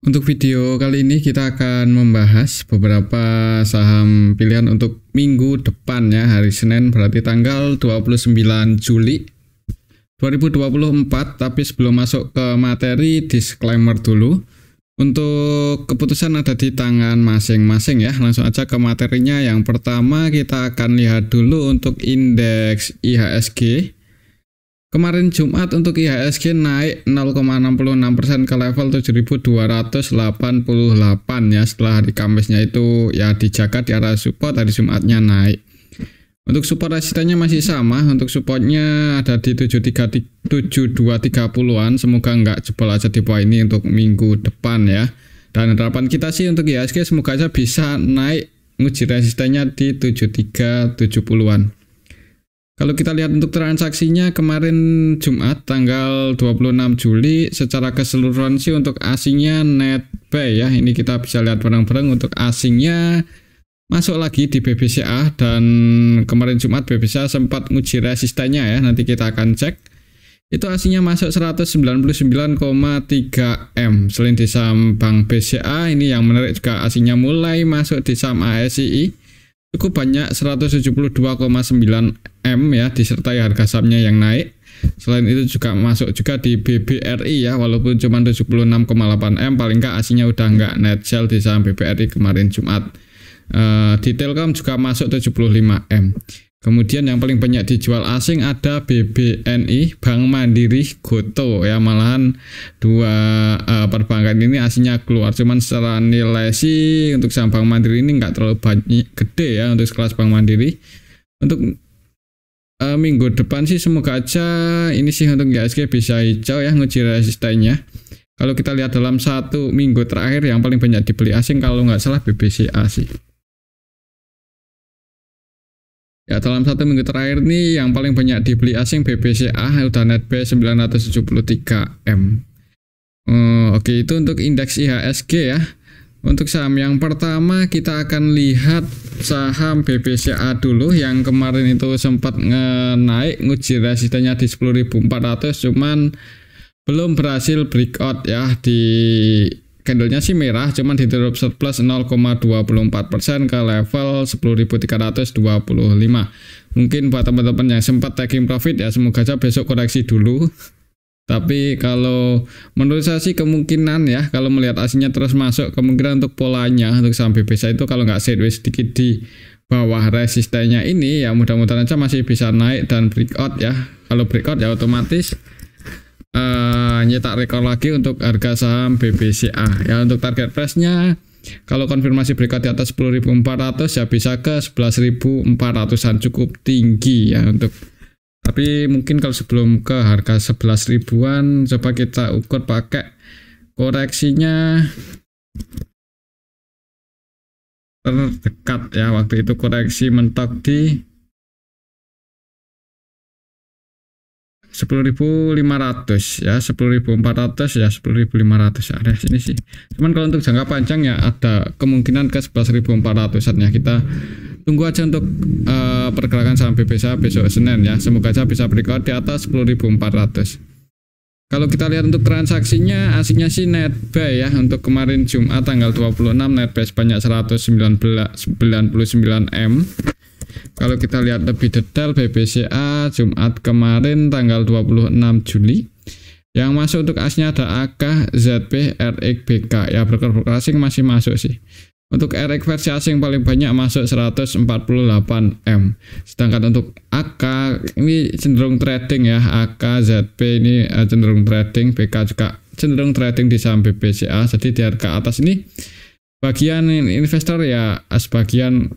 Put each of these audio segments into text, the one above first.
Untuk video kali ini kita akan membahas beberapa saham pilihan untuk minggu depan ya, hari Senin berarti tanggal 29 Juli 2024. Tapi sebelum masuk ke materi, disclaimer dulu. Untuk keputusan ada di tangan masing-masing ya. Langsung aja ke materinya. Yang pertama kita akan lihat dulu untuk indeks IHSG. Kemarin Jumat untuk IHSG naik 0,66% ke level 7.288 ya, setelah hari Kamisnya itu ya dijaga di area support, hari Jumatnya naik. Untuk support resistennya masih sama, untuk supportnya ada di 7230-an, semoga nggak jebol aja di bawah ini untuk minggu depan ya. Dan harapan kita sih untuk IHSG semoga aja bisa naik nguji resistennya di 7370-an. Kalau kita lihat untuk transaksinya kemarin Jumat tanggal 26 Juli secara keseluruhan sih untuk asingnya net buy ya. Ini kita bisa lihat bareng-bareng untuk asingnya masuk lagi di BBCA, dan kemarin Jumat BBCA sempat nguji resistennya ya. Nanti kita akan cek. Itu asingnya masuk 199,3 M. Selain di saham Bank BCA, ini yang menarik juga asingnya mulai masuk di saham ASII. Cukup banyak 172,9 M ya, disertai harga sahamnya yang naik. Selain itu juga masuk juga di BBRI ya, walaupun cuma 76,8 M, paling nggak aslinya udah nggak net sell di saham BBRI kemarin Jumat. Di Telkom juga masuk 75 M. Kemudian yang paling banyak dijual asing ada BBNI, Bank Mandiri, Goto ya, malahan dua perbankan ini aslinya keluar. Cuman secara nilai sih untuk saham Bank Mandiri ini nggak terlalu banyak gede ya untuk kelas Bank Mandiri. Untuk minggu depan sih semoga aja ini sih untuk IHSG bisa hijau ya nguji resistennya. Kalau kita lihat dalam satu minggu terakhir yang paling banyak dibeli asing kalau nggak salah BBCA sih. Ya, dalam satu minggu terakhir nih yang paling banyak dibeli asing BBCA, udah net buy 973 M. Oke, itu untuk indeks IHSG ya. Untuk saham yang pertama kita akan lihat saham BBCA dulu, yang kemarin itu sempat naik nguji resistennya di 10.400, cuman belum berhasil breakout ya. Di candlenya sih merah, cuman ditutup surplus 0,24% ke level 10.325. Mungkin buat teman-teman yang sempat taking profit ya, semoga aja besok koreksi dulu. Tapi kalau menurut saya sih kemungkinan ya, kalau melihat aslinya terus masuk, kemungkinan untuk polanya untuk saham BBCA itu kalau nggak sideways sedikit di bawah resistennya ini ya, mudah-mudahan aja masih bisa naik dan breakout ya. Kalau breakout ya otomatis nyetak rekor lagi untuk harga saham BBCA ya. Untuk target price-nya kalau konfirmasi breakout di atas 10.400 ya bisa ke 11.400-an, cukup tinggi ya untuk. Tapi mungkin kalau sebelum ke harga 11 ribuan coba kita ukur pakai koreksinya terdekat ya. Waktu itu koreksi mentok di 10.500 ya, 10.400 ya, 10.500 ada sini sih. Cuman kalau untuk jangka panjang ya ada kemungkinan ke 11.400-an ya. Kita tunggu aja untuk pergerakan saham BBCA besok Senin ya. Semoga aja bisa breakout di atas 10.400. Kalau kita lihat untuk transaksinya aslinya sih net buy ya. Untuk kemarin Jumat tanggal 26 net buy sebanyak 199 M. Kalau kita lihat lebih detail BBCA Jumat kemarin tanggal 26 Juli, yang masuk untuk asnya ada AK, ZP, RX, BK ya. Broker-broker asing masih masuk sih. Untuk RX versi asing paling banyak masuk 148 M. Sedangkan untuk AK ini cenderung trading ya. AK, ZP ini cenderung trading, BK juga cenderung trading di saham BBCA. Jadi di harga atas ini bagian investor ya, sebagian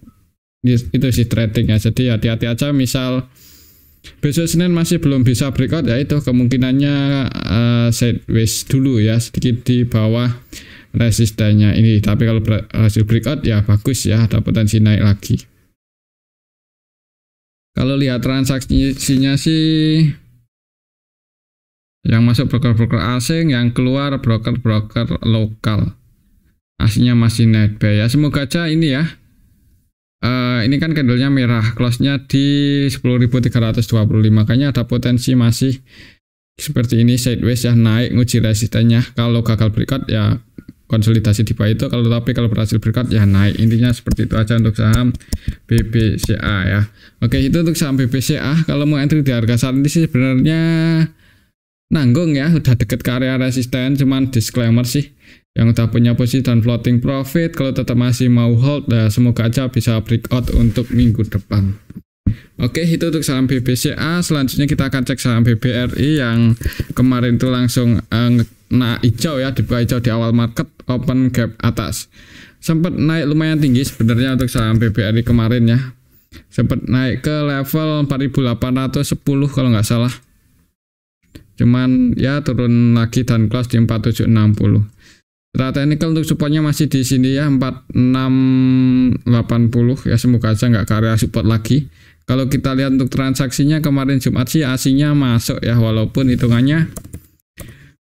itu sih trading ya. Jadi hati-hati aja, misal besok Senin masih belum bisa breakout ya, itu kemungkinannya sideways dulu ya, sedikit di bawah resistennya ini. Tapi kalau berhasil breakout ya bagus ya, ada potensi naik lagi. Kalau lihat transaksinya sih yang masuk broker-broker asing, yang keluar broker-broker lokal, aslinya masih net buy ya. Semoga aja ini ya. Ini kan candlenya merah, close-nya di 10.325, makanya ada potensi masih seperti ini sideways ya, naik nguji resistennya. Kalau gagal breakout ya konsolidasi di bawah itu, tapi kalau berhasil breakout ya naik. Intinya seperti itu aja untuk saham BBCA ya. Oke, itu untuk saham BBCA. Kalau mau entry di harga saat ini sih sebenarnya nanggung ya, udah deket ke area resisten, cuman disclaimer sih yang udah punya posisi dan floating profit kalau tetap masih mau hold, semoga aja bisa breakout untuk minggu depan. Oke, itu untuk saham BBCA. Selanjutnya kita akan cek saham BBRI yang kemarin itu langsung hijau ya, di bawah hijau di awal market, open gap atas. Sempat naik lumayan tinggi sebenarnya untuk saham BBRI kemarin ya. Sempat naik ke level 4.810 kalau nggak salah. Cuman ya turun lagi dan close di 4760. Secara teknikal untuk supportnya masih di sini ya, 4680 ya, semoga aja nggak ke area support lagi. Kalau kita lihat untuk transaksinya kemarin Jumat sih aslinya masuk ya, walaupun hitungannya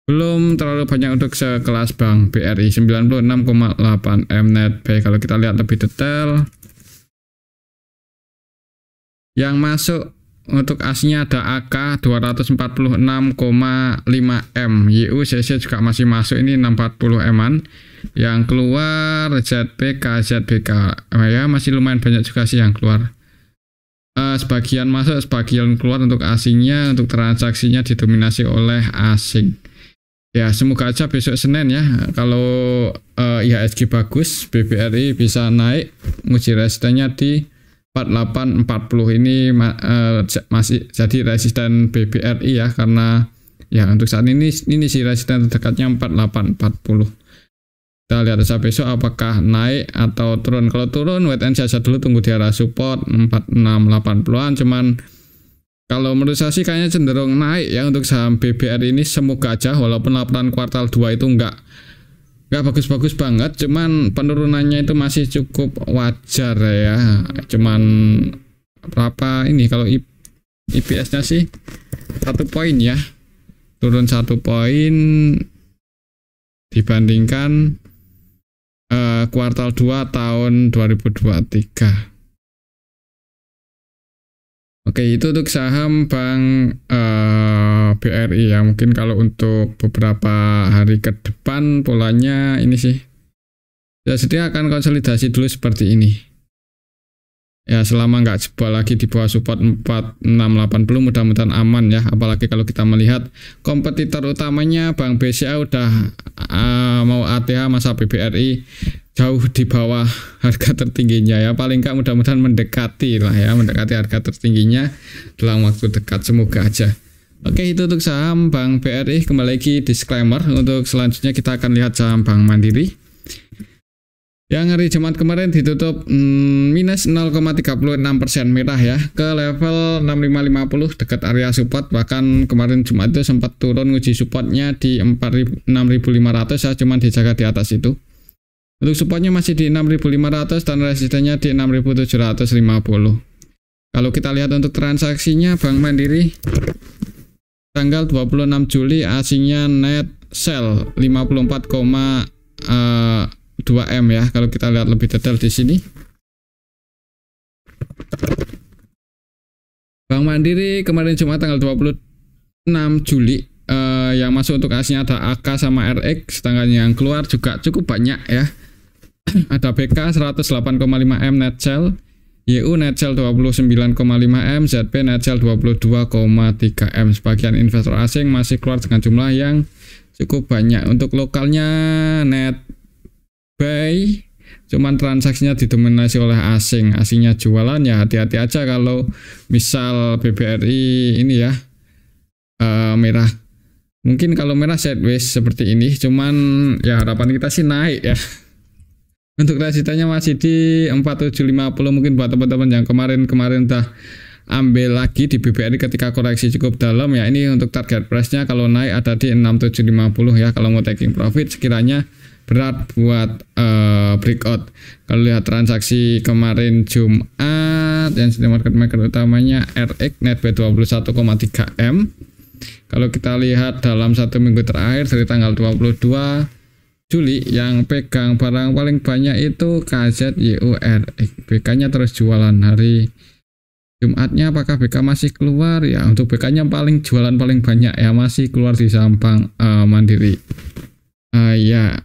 belum terlalu banyak untuk sekelas bank BRI, 96,8 M net buy. Kalau kita lihat lebih detail, yang masuk untuk aslinya ada AK 246,5 M, YUCC juga masih masuk, ini 640 M-an. Yang keluar ZBK ya, masih lumayan banyak juga sih yang keluar. Sebagian masuk, sebagian keluar untuk asingnya. Untuk transaksinya didominasi oleh asing ya. Semoga aja besok Senin ya, kalau IHSG bagus, BBRI bisa naik nguji resistennya di 4840. Ini masih jadi resisten BBRI ya, karena ya untuk saat ini sih resisten terdekatnya 4840. Kita lihat aja besok apakah naik atau turun. Kalau turun wait and see aja dulu, tunggu di area support 4680-an. Cuman kalau menurut saya sih kayaknya cenderung naik ya untuk saham BBRI ini. Semoga aja, walaupun laporan kuartal 2 itu enggak bagus-bagus banget, cuman penurunannya itu masih cukup wajar ya. Cuman berapa ini, kalau IPS-nya sih 1 poin ya, turun 1 poin dibandingkan kuartal 2 tahun 2023. Oke, itu untuk saham bank BRI ya. Mungkin kalau untuk beberapa hari ke depan polanya ini sih ya, setia akan konsolidasi dulu seperti ini ya, selama nggak jebol lagi di bawah support 4680, mudah-mudahan aman ya. Apalagi kalau kita melihat kompetitor utamanya Bank BCA udah mau ATH, masa BBRI jauh di bawah harga tertingginya ya. Paling nggak mudah-mudahan mendekati lah ya, mendekati harga tertingginya dalam waktu dekat, semoga aja. Oke, itu untuk saham Bank BRI. Kembali lagi disclaimer, untuk selanjutnya kita akan lihat saham Bank Mandiri yang hari Jumat kemarin ditutup minus 0,36% merah ya, ke level 6550 dekat area support. Bahkan kemarin Jumat itu sempat turun nguji supportnya di 6500 ya, cuman dijaga di atas itu. Untuk supportnya masih di 6500 dan resistennya di 6750. Kalau kita lihat untuk transaksinya Bank Mandiri tanggal 26 Juli asingnya net sell 54,2 M ya. Kalau kita lihat lebih detail di sini, Bank Mandiri kemarin Jumat tanggal 26 Juli yang masuk untuk aslinya ada AK sama RX, sedangkan yang keluar juga cukup banyak ya. Ada BK 108,5 M net sell, YU net sell 29,5 M, ZP net sell 22,3 M. Sebagian investor asing masih keluar dengan jumlah yang cukup banyak. Untuk lokalnya net buy, cuman transaksinya didominasi oleh asing. Asingnya jualan ya, hati-hati aja kalau misal BBRI ini ya merah. Mungkin kalau merah sideways seperti ini, cuman ya harapan kita sih naik ya. Untuk resistennya masih di 4750. Mungkin buat teman-teman yang kemarin udah ambil lagi di BBRI ketika koreksi cukup dalam ya, ini untuk target price-nya kalau naik ada di 6750 ya. Kalau mau taking profit sekiranya berat buat breakout. Kalau lihat transaksi kemarin Jumat yang sudah market maker utamanya RX net buy 21,3 M. Kalau kita lihat dalam 1 minggu terakhir dari tanggal 22 Juli yang pegang barang paling banyak itu KZYURX. BK-nya terus jualan. Hari Jumatnya apakah BK masih keluar ya? Untuk BK-nya paling jualan paling banyak ya, masih keluar di saham Bank Mandiri. Ya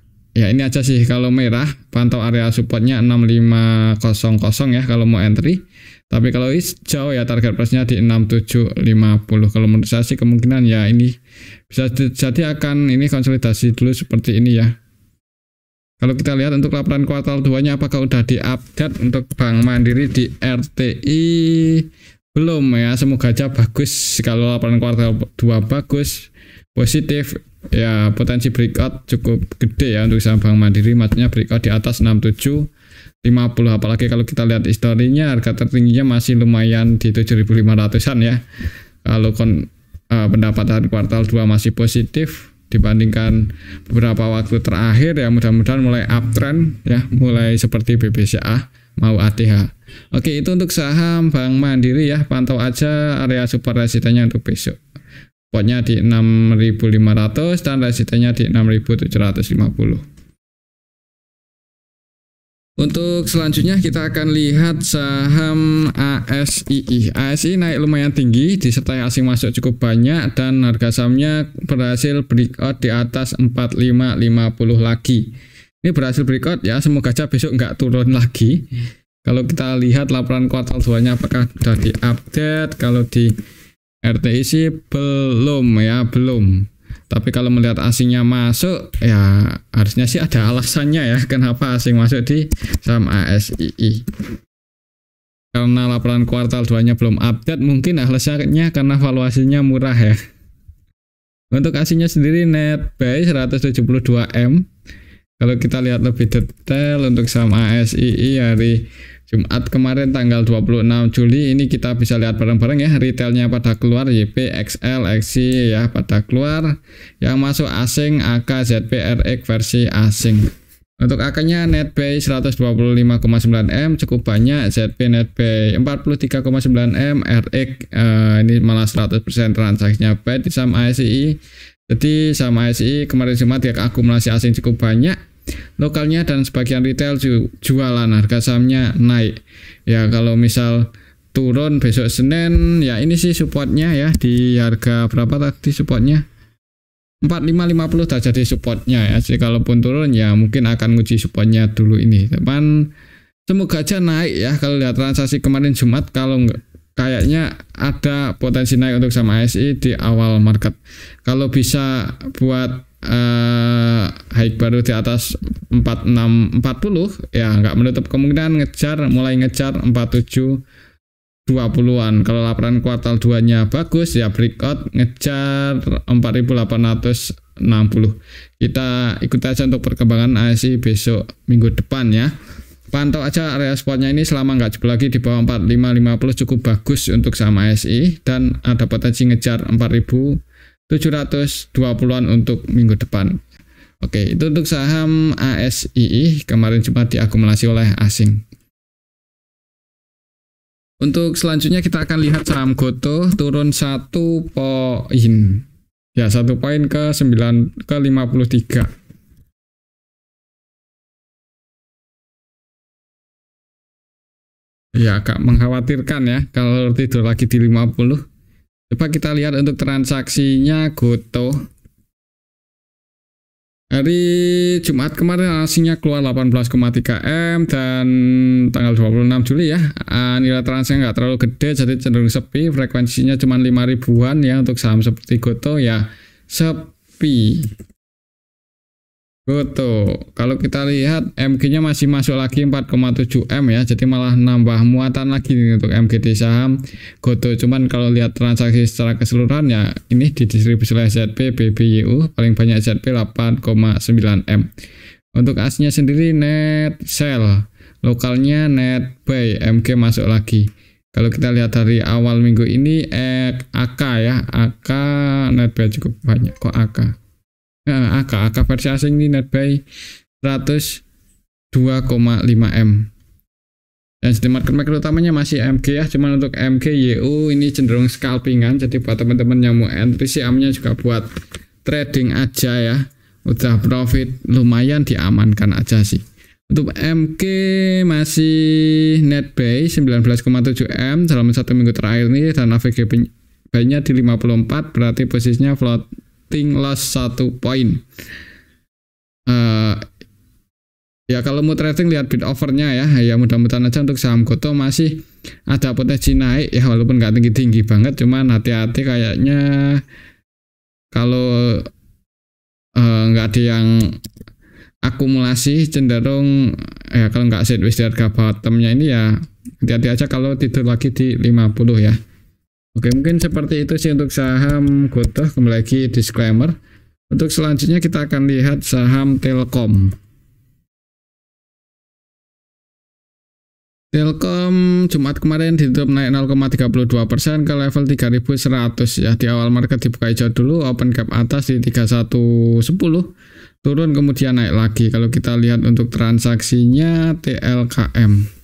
Ya ini aja sih, kalau merah pantau area supportnya 6500 ya kalau mau entry. Tapi kalau hijau ya target price-nya di 6750. Kalau menurut saya sih kemungkinan ya ini bisa jadi akan ini konsolidasi dulu seperti ini ya. Kalau kita lihat untuk laporan kuartal 2-nya apakah udah diupdate untuk Bank Mandiri di RTI? Belum ya, semoga aja bagus. Kalau laporan kuartal 2 bagus, positif, ya potensi breakout cukup gede ya untuk saham Bank Mandiri, maksudnya breakout di atas 6750. Apalagi kalau kita lihat historinya harga tertingginya masih lumayan di 7.500-an ya. Kalau pendapatan kuartal 2 masih positif dibandingkan beberapa waktu terakhir ya, mudah-mudahan mulai uptrend ya, mulai seperti BBCA mau ATH. Oke, itu untuk saham Bank Mandiri ya, pantau aja area support resistennya untuk besok. Supportnya di 6.500 dan resistennya di 6.750. Untuk selanjutnya kita akan lihat saham ASII. ASII naik lumayan tinggi, disertai asing masuk cukup banyak dan harga sahamnya berhasil breakout di atas 4550 lagi. Ini berhasil breakout ya, semoga aja besok nggak turun lagi. Kalau kita lihat laporan kuartal 2-nya apakah sudah diupdate? Kalau di RTI sih belum ya, belum. Tapi kalau melihat asingnya masuk, ya harusnya sih ada alasannya ya kenapa asing masuk di saham ASII. Karena laporan kuartal 2-nya belum update, mungkin alasannya karena valuasinya murah ya. Untuk asingnya sendiri net buy 172M. Kalau kita lihat lebih detail untuk saham ASII hari Jumat kemarin tanggal 26 Juli ini kita bisa lihat bareng-bareng ya, retailnya pada keluar, YP, XL, XC ya pada keluar, yang masuk asing AK, ZP, RX versi asing. Untuk AK-nya net buy 125,9M cukup banyak, ZP net buy 43,9M, RX ini malah 100% transaksinya buy di saham ASII. Jadi saham ASII kemarin Jumat ya akumulasi asing cukup banyak. Lokalnya dan sebagian retail jualan, harga sahamnya naik ya. Kalau misal turun besok Senin ya, ini sih supportnya ya di harga berapa tadi supportnya 4550 dah jadi supportnya ya. Jadi kalaupun turun ya mungkin akan nguji supportnya dulu ini teman. Semoga aja naik ya. Kalau lihat transaksi kemarin Jumat, kalau kayaknya ada potensi naik untuk saham ASI di awal market. Kalau bisa buat high baru di atas 4640 ya nggak menutup kemungkinan mulai ngejar 4720-an. Kalau laporan kuartal 2-nya bagus ya breakout ngejar 4860. Kita ikut aja untuk perkembangan ASI besok minggu depan ya. Pantau aja area supportnya ini, selama nggak jebol lagi di bawah 4550 cukup bagus untuk saham ASI, dan ada potensi ngejar 4720-an untuk minggu depan. Oke, itu untuk saham ASII kemarin cuma diakumulasi oleh asing. Untuk selanjutnya kita akan lihat saham Gotoh turun 1 poin. Ya, 1 poin ke 53. Ya, agak mengkhawatirkan ya kalau tidur lagi di 50. Coba kita lihat untuk transaksinya Gotoh. Hari Jumat kemarin asingnya keluar 18,3M dan tanggal 26 Juli ya. Nilai transaksinya nggak terlalu gede, jadi cenderung sepi. Frekuensinya cuma 5 ribuan ya untuk saham seperti Gotoh ya, sepi. Gotoh, kalau kita lihat MG-nya masih masuk lagi 4,7M ya, jadi malah nambah muatan lagi untuk MG di saham Gotoh. Cuman kalau lihat transaksi secara keseluruhan ya, ini didistribusi oleh ZP, BBYU, paling banyak ZP 8,9M. Untuk asnya sendiri net sell, lokalnya net buy, MG masuk lagi. Kalau kita lihat dari awal minggu ini AK ya, AK net buy cukup banyak kok AK. AK versi asing ini net buy 102,5M. Dan di market maker utamanya masih MG ya, cuman untuk MG YU ini cenderung scalpingan, jadi buat teman-teman yang mau entry sih juga buat trading aja ya. Udah profit lumayan diamankan aja sih. Untuk MG masih net buy 19,7M dalam 1 minggu terakhir nih, dan AVG buy-nya di 54, berarti posisinya floating loss 1 poin. Ya kalau mau trading lihat bid overnya ya. Ya mudah-mudahan aja untuk saham Gotoh masih ada potensi naik ya, walaupun nggak tinggi-tinggi banget, cuman hati-hati kayaknya kalau nggak ada yang akumulasi cenderung ya, kalau nggak sideways di harga bottomnya ini ya hati-hati aja kalau tidur lagi di 50 ya. Oke, mungkin seperti itu sih untuk saham Gotoh. Kembali lagi disclaimer. Untuk selanjutnya kita akan lihat saham Telkom. Telkom Jumat kemarin ditutup naik 0,32% ke level 3.100 ya. Di awal market dibuka hijau dulu, open gap atas di 3110, turun kemudian naik lagi. Kalau kita lihat untuk transaksinya TLKM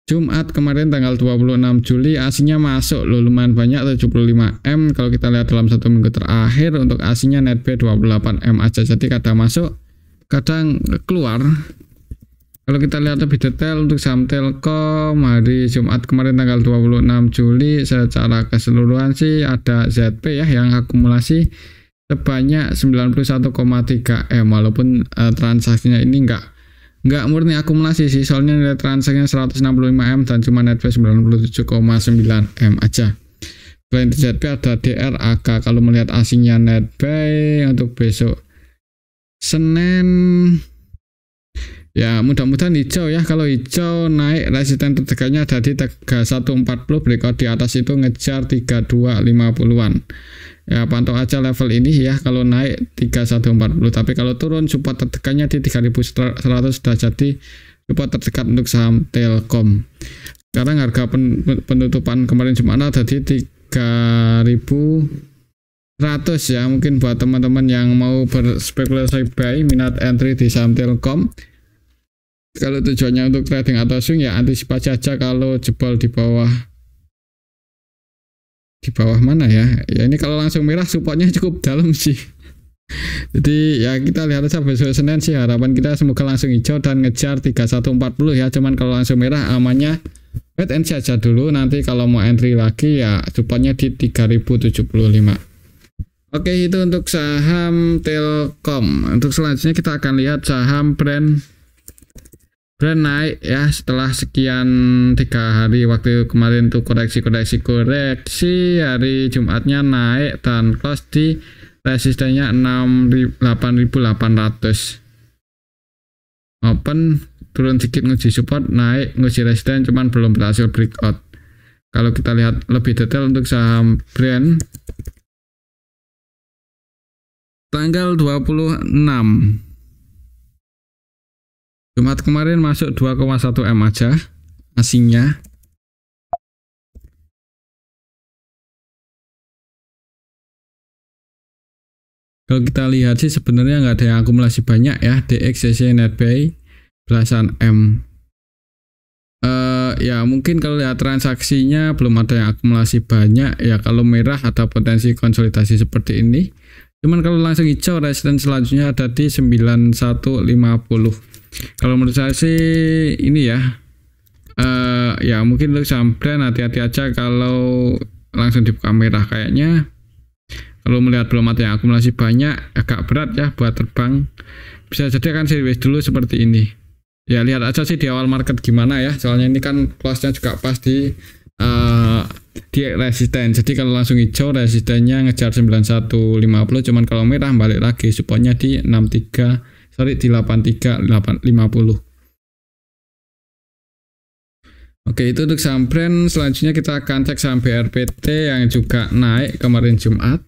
Jumat kemarin tanggal 26 Juli aslinya masuk loh, lumayan banyak 75M. Kalau kita lihat dalam satu minggu terakhir untuk aslinya net B 28M aja, jadi kadang masuk kadang keluar. Kalau kita lihat lebih detail untuk saham Telkom hari Jumat kemarin tanggal 26 Juli secara keseluruhan sih ada ZP ya yang akumulasi sebanyak 91,3M, walaupun transaksinya ini enggak murni akumulasi sih, soalnya nilai transaksinya 165M dan cuma net 97,9M aja. Selain ZP ada DRAK. Kalau melihat asingnya net buy untuk besok Senin ya mudah-mudahan hijau ya. Kalau hijau naik, resisten terdekatnya ada di 3140, breakout di atas itu ngejar 3250-an. Ya pantau aja level ini ya kalau naik 3140, tapi kalau turun support terdekatnya di 3100 sudah jadi support terdekat untuk saham Telkom. Sekarang harga penutupan kemarin Jumat ada di 3100 ya. Mungkin buat teman-teman yang mau berspekulasi buy, minat entry di saham Telkom, kalau tujuannya untuk trading atau swing ya antisipasi aja kalau jebol di bawah mana ya. Ya ini kalau langsung merah supportnya cukup dalam sih. Jadi ya kita lihat aja besok Senin sih, harapan kita semoga langsung hijau dan ngejar 3140 ya. Cuman kalau langsung merah amannya wait and see aja dulu, nanti kalau mau entry lagi ya supportnya di 3075. Oke, itu untuk saham Telkom. Untuk selanjutnya kita akan lihat saham brand naik ya setelah sekian 3 hari. Waktu kemarin tuh koreksi hari Jumatnya naik dan close di resistennya 8.800. Open turun sedikit nguji support, naik nguji resisten cuman belum berhasil breakout. Kalau kita lihat lebih detail untuk saham brand tanggal 26 Jumat kemarin masuk 2,1M aja asingnya. Kalau kita lihat sih sebenarnya nggak ada yang akumulasi banyak ya. DXCC netbuy belasan M. Ya mungkin kalau lihat transaksinya belum ada yang akumulasi banyak ya. Kalau merah ada potensi konsolidasi seperti ini. Cuman kalau langsung hijau resisten selanjutnya ada di 9150. Kalau menurut saya sih ini ya ya mungkin untuk saham brand hati-hati aja kalau langsung dibuka merah. Kayaknya kalau melihat belum ada yang akumulasi banyak agak berat ya buat terbang. Bisa jadi akan sideways dulu seperti ini. Ya lihat aja sih di awal market gimana ya, soalnya ini kan close-nya juga pas di resisten. Jadi kalau langsung hijau resistennya ngejar 9150, cuman kalau merah balik lagi supportnya di 83.50. Oke, itu untuk saham brand. Selanjutnya kita akan cek saham BRPT yang juga naik kemarin Jumat.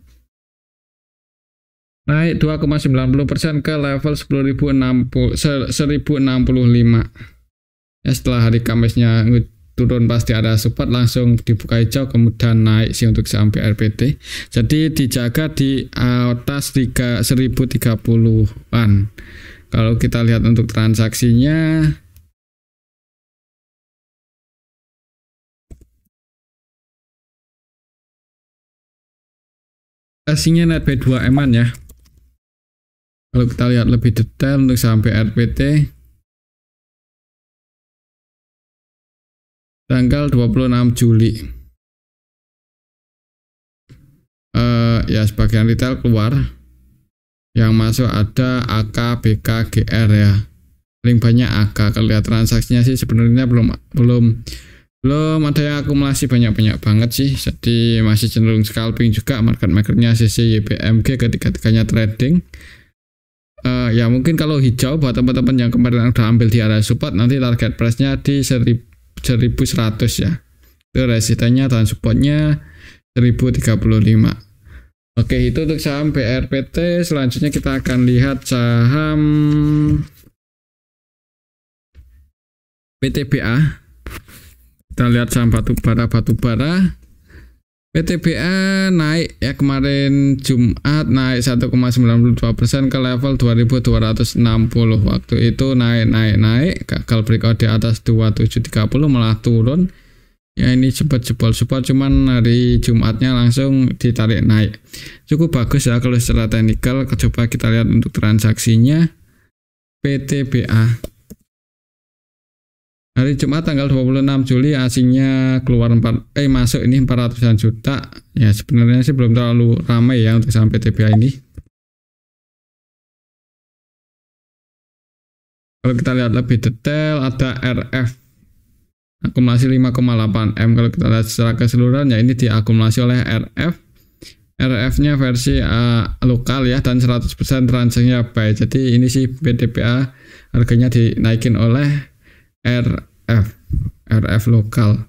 Naik 2,90% ke level 1065. Ya setelah hari Kamisnya turun pasti ada support, langsung dibuka hijau kemudian naik sih untuk saham BRPT. Jadi dijaga di atas 1030-an. Kalau kita lihat untuk transaksinya asingnya net B2M-an ya. Kalau kita lihat lebih detail untuk saham BRPT tanggal 26 Juli ya sebagian retail keluar Yang masuk ada AK, BK, GR ya. Paling banyak AK. Kalau lihat transaksinya sih sebenarnya belum ada yang akumulasi banyak banget sih. Jadi masih cenderung scalping juga market-makernya CC, YBMG ketiga-tiganya trading. Ya mungkin kalau hijau buat teman-teman yang kemarin udah ambil di area support, nanti target price-nya di 1100 ya. Itu resistennya dan supportnya 1035. Oke, itu untuk saham BRPT. Selanjutnya kita akan lihat saham PTBA. Kita lihat saham batubara. PTBA naik ya, kemarin Jumat naik 1,92% ke level 2260. Waktu itu naik gagal breakout di atas 2730 malah turun. Ya ini sempat jebol support, cuman hari Jumatnya langsung ditarik naik. Cukup bagus ya kalau secara teknikal. Coba kita lihat untuk transaksinya PTBA. Hari Jumat tanggal 26 Juli asingnya keluar masuk ini 400-an juta. Ya sebenarnya sih belum terlalu ramai ya untuk saham PTBA ini. Kalau kita lihat lebih detail ada RF akumulasi 5,8 M. Kalau kita lihat secara keseluruhan ya ini diakumulasi oleh RF-nya versi lokal ya, dan 100% transaksinya buy. Jadi ini sih PTBA harganya dinaikin oleh RF lokal.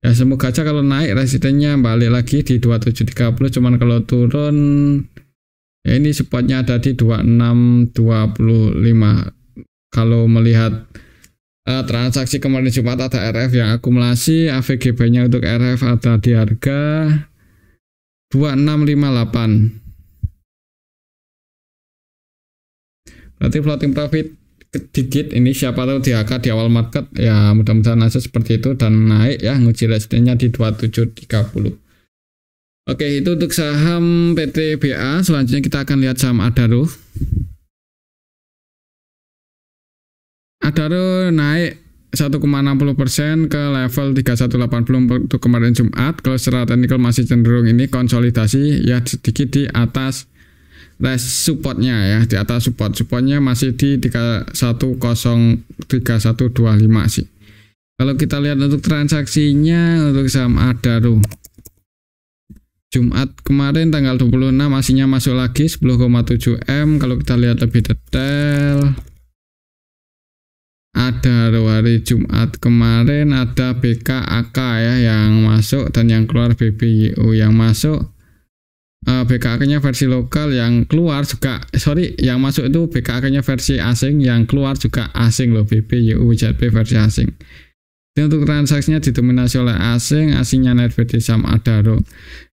Ya semoga aja kalau naik resistennya balik lagi di 2730, cuman kalau turun ya ini supportnya ada di 2625. Kalau melihat transaksi kemarin Jumat ada RF yang akumulasi, AVGB-nya untuk RF ada di harga 2658. Berarti floating profit dikit ini, siapa tahu di HK di awal market ya, mudah-mudahan aja seperti itu dan naik ya, nguji resistennya di 2730. Oke, itu untuk saham PTBA. Selanjutnya kita akan lihat saham Adaro. Adaro naik 1,60% ke level 3180 untuk kemarin Jumat. Kalau secara teknikal masih cenderung ini konsolidasi ya, sedikit di atas supportnya ya, di atas supportnya masih di 3125 sih. Kalau kita lihat untuk transaksinya untuk saham Adaro Jumat kemarin tanggal 26 aslinya masuk lagi 10,7 M. Kalau kita lihat lebih detail, ada hari Jumat kemarin ada BKAK ya yang masuk dan yang keluar BBYU. Yang masuk BKAK-nya versi lokal, yang keluar juga yang masuk itu BKAK-nya versi asing, yang keluar juga asing loh, BBYU ZB versi asing. Jadi untuk transaksinya didominasi oleh asingnya netbet di saham Adaro.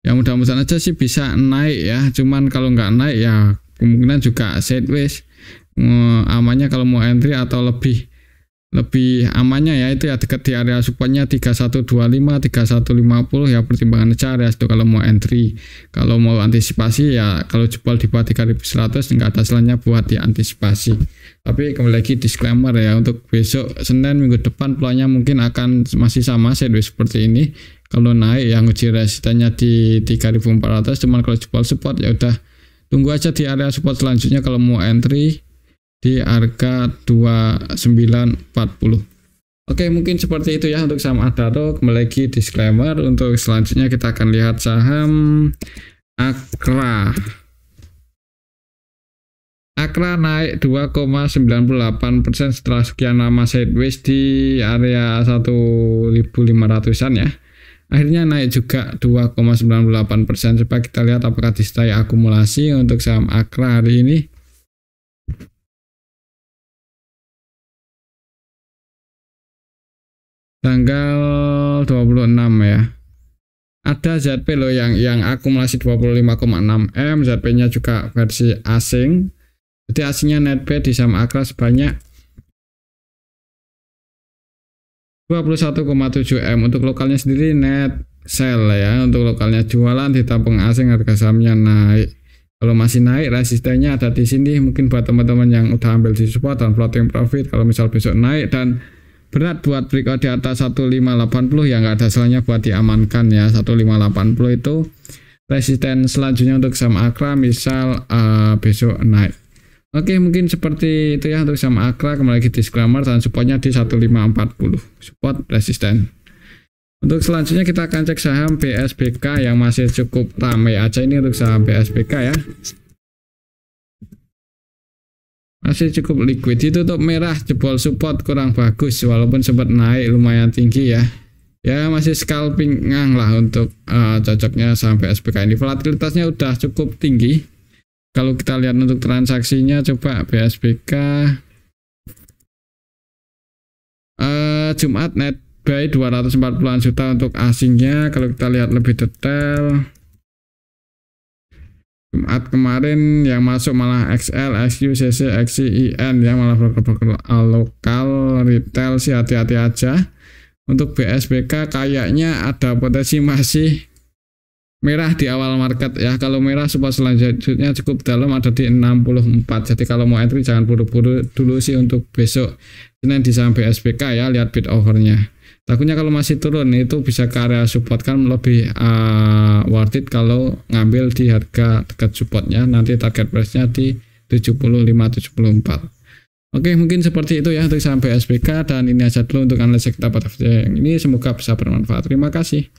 Ya mudah-mudahan aja sih bisa naik ya, cuman kalau nggak naik ya kemungkinan juga sideways. Amannya kalau mau entry atau lebih amannya ya itu ya dekat di area supportnya 3125 3150 ya, pertimbangan aja area itu kalau mau entry. Kalau mau antisipasi ya kalau jebol di bawah 3100 nggak ada salahnya buat diantisipasi. Tapi kembali lagi disclaimer ya, untuk besok Senin minggu depan peluangnya mungkin akan masih sama sideways seperti ini. Kalau naik yang uji resistennya di 3400, cuman kalau jebol support ya udah tunggu aja di area support selanjutnya kalau mau entry di harga 2940. Oke, mungkin seperti itu ya untuk saham Adaro. Kembali lagi disclaimer, untuk selanjutnya kita akan lihat saham Akra. Akra naik 2,98% setelah sekian lama sideways di area 1500-an ya. Akhirnya naik juga 2,98%. Coba kita lihat apakah disertai akumulasi untuk saham Akra hari ini. Tanggal 26 ya. Ada ZP loh yang akumulasi 25,6 M. ZP-nya juga versi asing. Jadi aslinya netbet di saham Akra sebanyak 21,7 M. Untuk lokalnya sendiri net sell ya. Untuk lokalnya jualan ditampung asing, harga sahamnya naik. Kalau masih naik resistennya ada di sini. Mungkin buat teman-teman yang udah ambil di support dan floating profit, kalau misal besok naik dan berat buat breakout di atas 1580 ya nggak ada salahnya buat diamankan ya. 1580 itu resisten selanjutnya untuk saham Akra misal besok naik. Oke, mungkin seperti itu ya untuk saham Akra. Kembali lagi disclaimer dan supportnya di 1540 support resisten. Untuk selanjutnya kita akan cek saham BSBK yang masih cukup ramai aja ini untuk saham BSBK ya. Masih cukup liquid, ditutup merah, jebol support kurang bagus walaupun sempat naik lumayan tinggi ya. Ya masih scalping lah untuk cocoknya saham BSBK ini. Volatilitasnya udah cukup tinggi. Kalau kita lihat untuk transaksinya, coba BSBK Jumat net buy 240-an juta untuk asingnya. Kalau kita lihat lebih detail, Jumat kemarin yang masuk malah XL, XU, CC, XCIN ya, malah broker-broker lokal retail sih hati-hati aja. Untuk BSBK kayaknya ada potensi masih merah di awal market ya. Kalau merah support selanjutnya cukup dalam ada di 64. Jadi kalau mau entry jangan buru-buru dulu sih untuk besok Senin di saham BSBK ya. Lihat bid overnya. Takutnya kalau masih turun itu bisa ke area support, kan lebih worth it kalau ngambil di harga dekat supportnya. Nanti target price-nya di 75-74. Oke, mungkin seperti itu ya untuk saham BSBK, dan ini aja dulu untuk analisa kita pada video yang ini. Semoga bisa bermanfaat. Terima kasih.